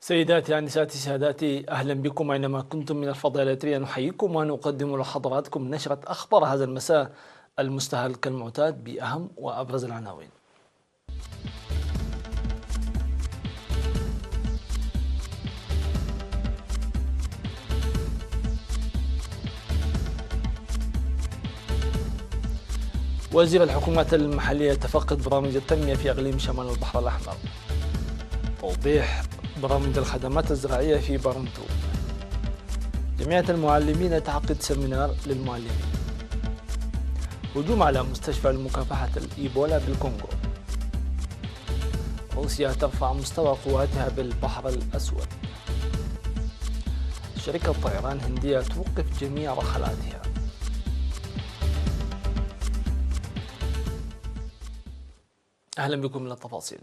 سيداتي أنساتي ساداتي، أهلا بكم أينما كنتم من الفضاء الإثرية. نحييكم ونقدم لحضراتكم نشرة أخبار هذا المساء المستهل كالمعتاد بأهم وأبرز العناوين. وزير الحكومات المحلية يتفقد برامج التنمية في إقليم شمال البحر الأحمر. توضيح برامج الخدمات الزراعية في بارنتو. جمعية المعلمين تعقد سيمينار للمعلمين. هجوم على مستشفى لمكافحة الإيبولا بالكونغو. روسيا ترفع مستوى قواتها بالبحر الأسود. شركة طيران هندية توقف جميع رحلاتها. أهلا بكم للتفاصيل.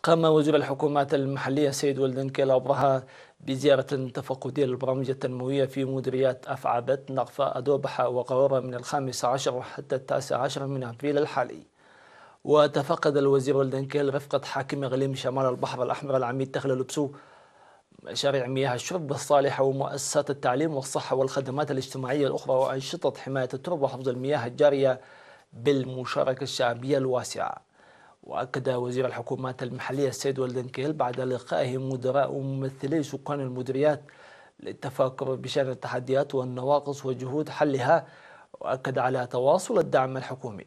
قام وزير الحكومات المحلية سيد ولدن كيل أبرهة بزيارة تفقدية للبرامج التنموية في مديريات أفعبت، نقفة، أدوبحة وقرورة من 15 حتى 19 من أبريل الحالي. وتفقد الوزير ولدن كيل رفقة حاكم إقليم شمال البحر الأحمر العميد تخلى لبسو مشاريع مياه الشرب الصالحة ومؤسسات التعليم والصحة والخدمات الاجتماعية الأخرى وأنشطة حماية التربة وحفظ المياه الجارية بالمشاركة الشعبية الواسعة. وأكد وزير الحكومات المحلية السيد ولدن كيل بعد لقائه مدراء وممثلي سكان المديريات للتفكر بشأن التحديات والنواقص وجهود حلها، وأكد على تواصل الدعم الحكومي.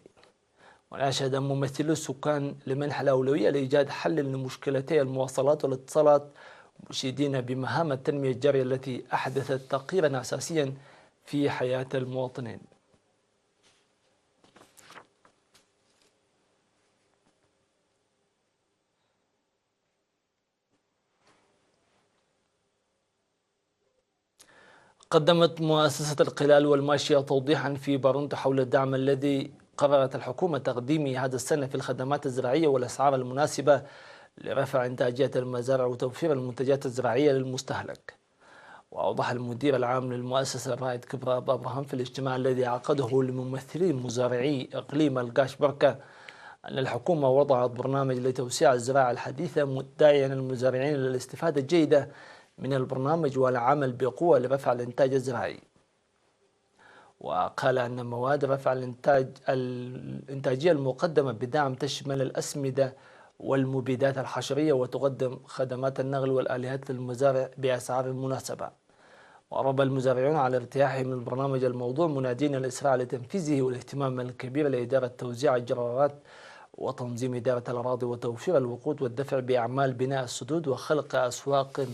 وناشد ممثلو السكان لمنح الأولوية لإيجاد حل لمشكلتي المواصلات والاتصالات، مشيدين بمهام التنمية الجارية التي أحدثت تغييرا أساسيا في حياة المواطنين. قدمت مؤسسة القلال والماشية توضيحا في بارنتو حول الدعم الذي قررت الحكومة تقديمه هذا السنة في الخدمات الزراعية والأسعار المناسبة لرفع إنتاجية المزارع وتوفير المنتجات الزراعية للمستهلك. وأوضح المدير العام للمؤسسة الرائد كبرى أبراهام في الاجتماع الذي عقده لممثلي مزارعي إقليم القاش بركة أن الحكومة وضعت برنامج لتوسيع الزراعة الحديثة، داعيا المزارعين للاستفادة الجيدة من البرنامج والعمل بقوة لرفع الإنتاج الزراعي. وقال أن مواد رفع الإنتاجية المقدمة بدعم تشمل الأسمدة والمبيدات الحشرية، وتقدم خدمات النقل والآليات للمزارع بأسعار مناسبة. ورب المزارعون على ارتياحهم من البرنامج الموضوع، منادين الإسراع لتنفيذه والاهتمام الكبير لإدارة توزيع الجرارات وتنظيم إدارة الأراضي وتوفير الوقود والدفع بأعمال بناء السدود وخلق أسواق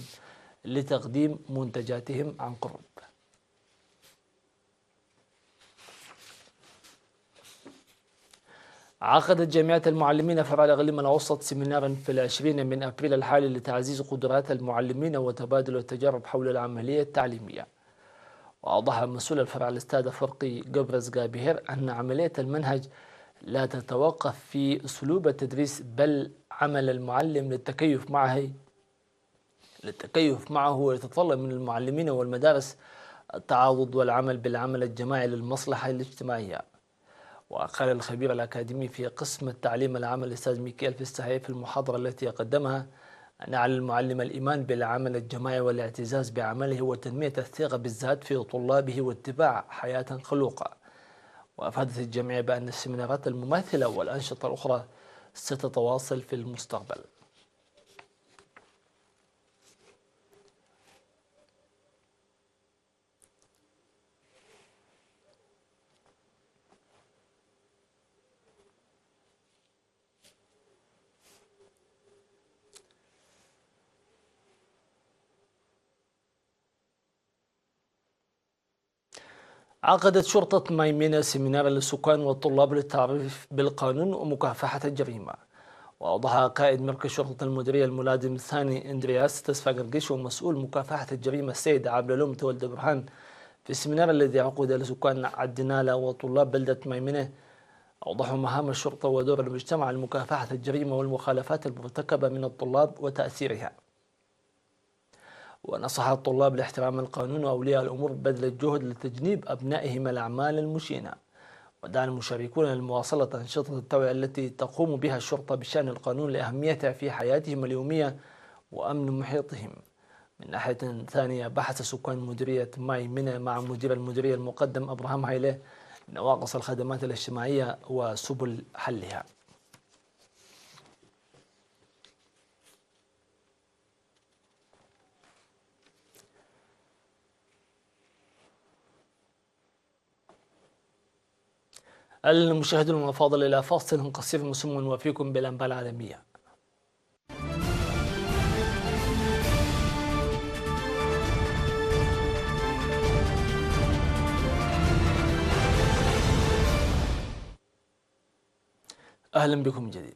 لتقديم منتجاتهم عن قرب. عقدت جمعية المعلمين فرع الإقليم الأوسط سيمينارا في 20 من أبريل الحالي لتعزيز قدرات المعلمين وتبادل التجارب حول العملية التعليمية. وأوضح مسؤول الفرع الأستاذ فرقي قبرز قابهر أن عملية المنهج لا تتوقف في أسلوب التدريس، بل عمل المعلم للتكيف معه ويتطلب من المعلمين والمدارس التعاضد والعمل بالعمل الجماعي للمصلحة الاجتماعية. وقال الخبير الأكاديمي في قسم التعليم العام الأستاذ ميكيل فيستحي في المحاضرة التي قدمها أن على المعلم الإيمان بالعمل الجماعي والاعتزاز بعمله وتنمية الثقة بالذات في طلابه واتباع حياة خلوقة. وأفادت الجمعية بأن السيمينارات المماثلة والأنشطة الأخرى ستتواصل في المستقبل. عقدت شرطة ميمنة سيمينار للسكان والطلاب للتعريف بالقانون ومكافحة الجريمة. وأوضح قائد مركز شرطة المديرية الملازم الثاني إندرياس تسفى قرقش ومسؤول مكافحة الجريمة السيد عبد العلوم تولد برهان في السيمينار الذي عقد لسكان عدنالة وطلاب بلدة ميمنة. أوضحوا مهام الشرطة ودور المجتمع لمكافحة الجريمة والمخالفات المرتكبة من الطلاب وتأثيرها. ونصح الطلاب لاحترام القانون وأولياء الأمور ببذل الجهد لتجنيب أبنائهم الأعمال المشينة. ودعا المشاركون لمواصلة أنشطة التوعية التي تقوم بها الشرطة بشأن القانون لأهميتها في حياتهم اليومية وأمن محيطهم. من ناحية ثانية، بحث سكان مديرية ماي منى مع مدير المديرية المقدم أبراهام هايلة نواقص الخدمات الاجتماعية وسبل حلها. المشاهدون الأفاضل، إلى فاصل قصير مسمى وفيكم بالأنباء العالمية. أهلا بكم من جديد.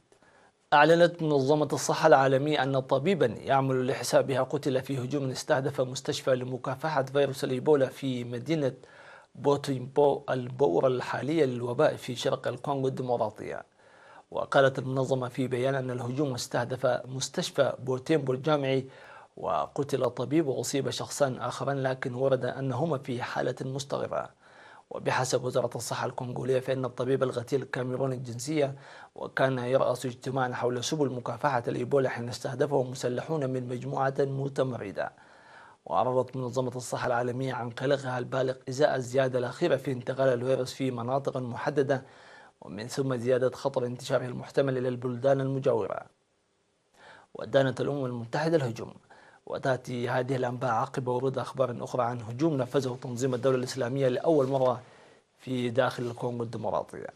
أعلنت منظمة الصحة العالمية أن طبيبا يعمل لحسابها قتل في هجوم استهدف مستشفى لمكافحة فيروس الإيبولا في مدينة بوتيمبو البؤرة الحالية للوباء في شرق الكونغو الديمقراطية. وقالت المنظمة في بيان أن الهجوم استهدف مستشفى بوتيمبو الجامعي، وقتل طبيب وأصيب شخصان آخران، لكن ورد أنهما في حالة مستغربة. وبحسب وزارة الصحة الكونغولية، فإن الطبيب الغتيل الكاميروني الجنسية وكان يرأس اجتماعا حول سبل مكافحة الإيبولا حين استهدفه مسلحون من مجموعة متمردة. وأعرضت منظمة الصحة العالمية عن قلقها البالغ إزاء الزيادة الأخيرة في انتقال الفيروس في مناطق محددة، ومن ثم زيادة خطر انتشاره المحتمل إلى البلدان المجاورة. ودانت الأمم المتحدة الهجوم. وتأتي هذه الأنباء عقب ورود أخبار أخرى عن هجوم نفذه تنظيم الدولة الإسلامية لأول مرة في داخل الكونغو الديمقراطية.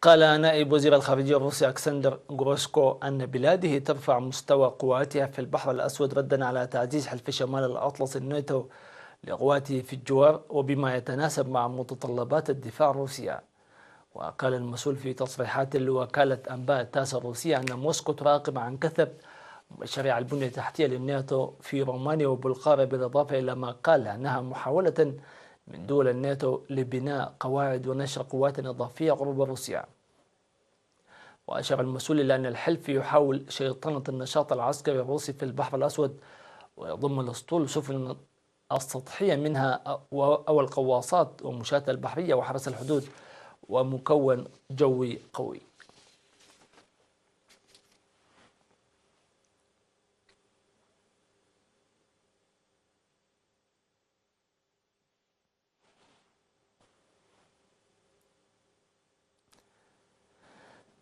قال نائب وزير الخارجية الروسي أكسندر غروشكو أن بلاده ترفع مستوى قواتها في البحر الأسود ردا على تعزيز حلف شمال الأطلس الناتو لقواته في الجوار، وبما يتناسب مع متطلبات الدفاع الروسية. وقال المسؤول في تصريحات لوكالة أنباء تاس الروسية أن موسكو تراقب عن كثب مشاريع البنية التحتية للناتو في رومانيا وبلغاريا، بالإضافة إلى ما قال أنها محاولة من دول الناتو لبناء قواعد ونشر قوات إضافية قرب روسيا. وأشار المسؤول إلى أن الحلف يحاول شيطنة النشاط العسكري الروسي في البحر الأسود، ويضم الأسطول سفن السطحية منها أو القواصات ومشاة البحرية وحرس الحدود ومكون جوي قوي.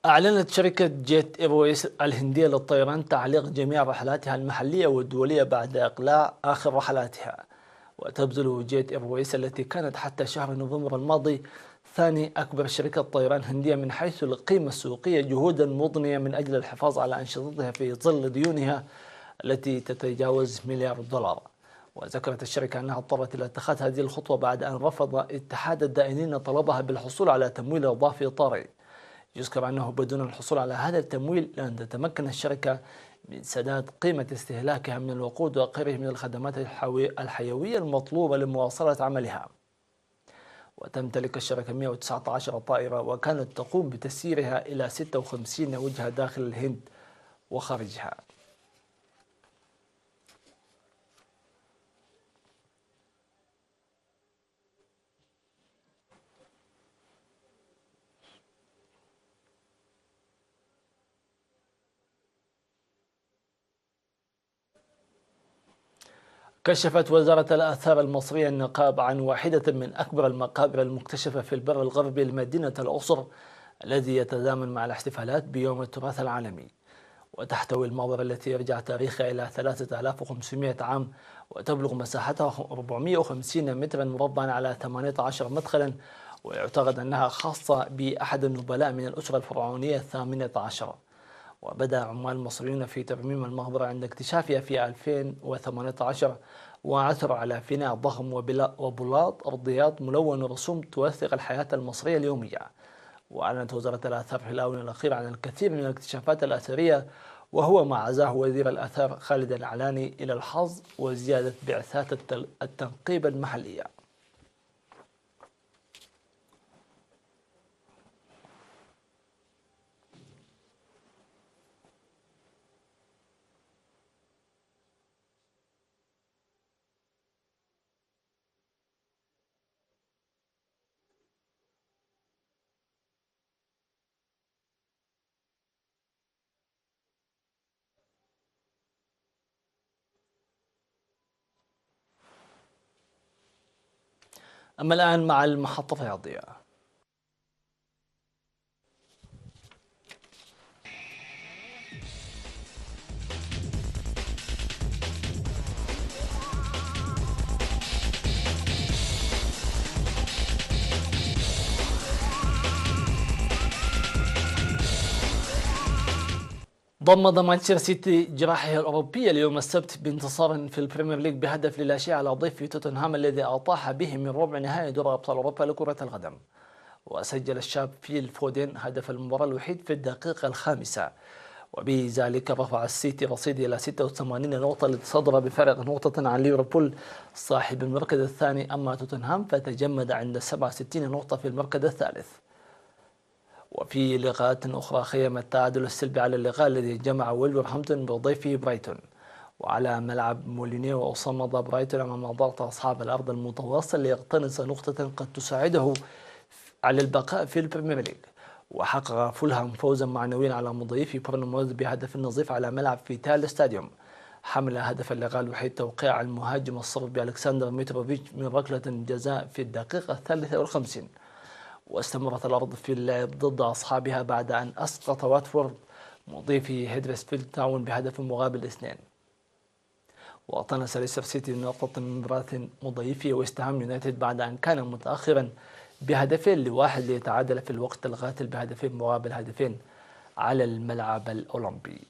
أعلنت شركة جيت إيرويس الهندية للطيران تعليق جميع رحلاتها المحلية والدولية بعد إقلاع آخر رحلاتها. وتبذل جيت إيرويس التي كانت حتى شهر نوفمبر الماضي ثاني أكبر شركة طيران هندية من حيث القيمة السوقية جهودا مضنية من أجل الحفاظ على أنشطتها في ظل ديونها التي تتجاوز $1,000,000,000. وذكرت الشركة أنها اضطرت إلى اتخاذ هذه الخطوة بعد أن رفض اتحاد الدائنين طلبها بالحصول على تمويل إضافي طارئ. يذكر أنه بدون الحصول على هذا التمويل لن تتمكن الشركة من سداد قيمة استهلاكها من الوقود وغيره من الخدمات الحيوية المطلوبة لمواصلة عملها. وتمتلك الشركة 119 طائرة، وكانت تقوم بتسييرها إلى 56 وجهة داخل الهند وخارجها. كشفت وزارة الآثار المصرية النقاب عن واحدة من أكبر المقابر المكتشفة في البر الغربي لمدينة الأقصر، الذي يتزامن مع الاحتفالات بيوم التراث العالمي. وتحتوي المقبرة التي يرجع تاريخها إلى 3500 عام، وتبلغ مساحتها 450 مترا مربعا على 18 مدخلا، ويعتقد أنها خاصة بأحد النبلاء من الأسرة الفرعونية 18. وبدأ عمال مصريون في ترميم المقبرة عند اكتشافها في 2018، وعثروا على فناء ضخم وبلاط أرضيات ملون ورسوم توثق الحياة المصرية اليومية. وأعلنت وزارة الآثار في الآونة الأخيرة عن الكثير من الاكتشافات الأثرية، وهو ما عزاه وزير الآثار خالد العلاني إلى الحظ وزيادة بعثات التنقيب المحلية. أما الآن مع المحطة الرياضية. ضمد مانشستر سيتي جراحه الأوروبية اليوم السبت بانتصار في البريمير ليج بهدف لا شيء على ضيف توتنهام الذي أطاح به من ربع نهائي دوري أبطال أوروبا لكرة القدم. وسجل الشاب فيل فودين هدف المباراة الوحيد في الدقيقة الخامسة، وبذلك رفع السيتي رصيده إلى 86 نقطة لتصدر بفارق نقطة عن ليفربول صاحب المركز الثاني. أما توتنهام فتجمد عند 67 نقطة في المركز الثالث. وفي لقاءات أخرى خيم التعادل السلبي على اللقاء الذي جمع ويلفرهامبتون بضيفه برايتون، وعلى ملعب مولينيو صمد برايتون أمام ضغط أصحاب الأرض المتواصل ليقتنص نقطة قد تساعده على البقاء في البريمير ليج. وحقق فولهام فوزا معنويا على مضيفي بورنموث بهدف نظيف على ملعب فيتال ستاديوم، حمل هدف اللقاء الوحيد توقيع المهاجم الصربي ألكسندر ميتروفيتش من ركلة جزاء في الدقيقة 53. واستمرت الأرض في اللعب ضد أصحابها بعد أن أسقط واتفورد مضيفي هيدرسفيلد تاون بهدف مقابل 2. واقتنص ليستر سيتي نقطة من مباراة مضيفي ويست هام يونايتد بعد أن كان متأخرا بهدفين لواحد ليتعادل في الوقت القاتل بهدفين مقابل هدفين على الملعب الأولمبي.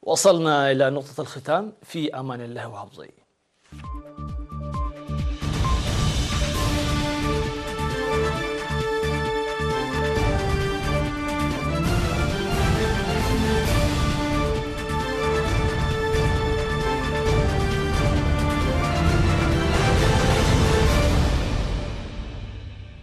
وصلنا إلى نقطة الختام، في أمان الله وحفظه.